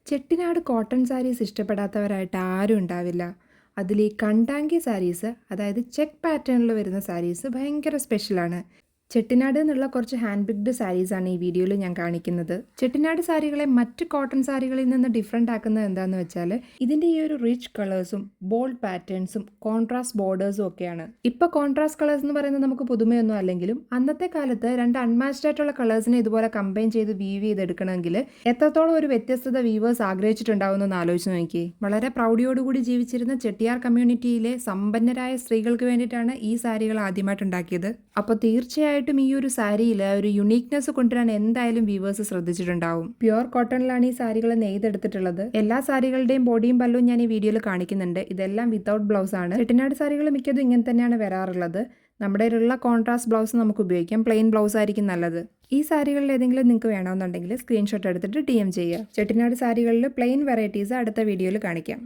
Chettinad cotton saris ഇഷ്ടപ്പെടാത്തവരായിട്ട് ആരും ഉണ്ടാവില്ല. അതിൽ ഈ കണ്ടാങ്കി സാരീസ്, അതായത് ചെക്ക് പാറ്റേണിൽ വരുന്ന സാരീസ് ഭയങ്കര സ്പെഷ്യലാണ്. ചെട്ടിനാട് എന്നുള്ള കുറച്ച് ഹാൻഡ് പിക്ഡ് സാരീസാണ് ഈ വീഡിയോയിൽ ഞാൻ കാണിക്കുന്നത്. ചെട്ടിനാട് സാരികളെ മറ്റ് കോട്ടൺ സാരികളിൽ നിന്ന് ഡിഫറെൻ്റ് ആക്കുന്നത് എന്താണെന്ന് വെച്ചാൽ ഇതിൻ്റെ ഈ ഒരു റിച്ച് കളേഴ്സും ബോൾഡ് പാറ്റേൺസും കോൺട്രാസ്റ്റ് ബോർഡേഴ്സും ഒക്കെയാണ്. ഇപ്പോൾ കോൺട്രാസ്റ്റ് കളേഴ്സ് എന്ന് പറയുന്നത് നമുക്ക് പുതുമയൊന്നും അല്ലെങ്കിലും അന്നത്തെ കാലത്ത് രണ്ട് അൺമാച്ച്ഡ് ആയിട്ടുള്ള കളേഴ്സിനെ ഇതുപോലെ കമ്പൈൻ ചെയ്ത് വീവ് ചെയ്തെടുക്കണമെങ്കിൽ എത്രത്തോളം ഒരു വ്യത്യസ്തത വീവേഴ്സ് ആഗ്രഹിച്ചിട്ടുണ്ടാവുമെന്ന് ആലോചിച്ച് നോക്കി. വളരെ പ്രൗഢിയോടുകൂടി ജീവിച്ചിരുന്ന ചെട്ടിയാർ കമ്മ്യൂണിറ്റിയിലെ സമ്പന്നരായ സ്ത്രീകൾക്ക് വേണ്ടിയിട്ടാണ് ഈ സാരികൾ ആദ്യമായിട്ടുണ്ടാക്കിയത്. അപ്പോൾ തീർച്ചയായിട്ടും ഈ ഒരു സാരിയിൽ ഒരു യുണീക്നെസ് കൊണ്ടുവരാൻ എന്തായാലും വ്യൂവേഴ്സ് ശ്രദ്ധിച്ചിട്ടുണ്ടാവും. പ്യുവർ കോട്ടണിലാണ് ഈ സാരികൾ നെയ്തെടുത്തിട്ടുള്ളത്. എല്ലാ സാരികളുടെയും ബോഡിയും പല്ലും ഞാൻ ഈ വീഡിയോയിൽ കാണിക്കുന്നുണ്ട്. ഇതെല്ലാം വിത്തൗട്ട് ബ്ലൗസ് ആണ്. ചെട്ടിനാട് സാരികൾ മിക്കതും ഇങ്ങനെ തന്നെയാണ് വരാറുള്ളത്. നമ്മുടെ കയ്യിലുള്ള കോൺട്രാസ്റ്റ് ബ്ലൗസ് നമുക്ക് ഉപയോഗിക്കാം. പ്ലെയിൻ ബ്ലൗസ് ആയിരിക്കും നല്ലത്. ഈ സാരികളിൽ ഏതെങ്കിലും നിങ്ങൾക്ക് വേണമെന്നുണ്ടെങ്കിൽ സ്ക്രീൻഷോട്ട് എടുത്തിട്ട് DM ചെയ്യുക. ചെട്ടിനാട് സാരികളിൽ പ്ലെയിൻ വെറൈറ്റീസ് അടുത്ത വീഡിയോയിൽ കാണിക്കാം.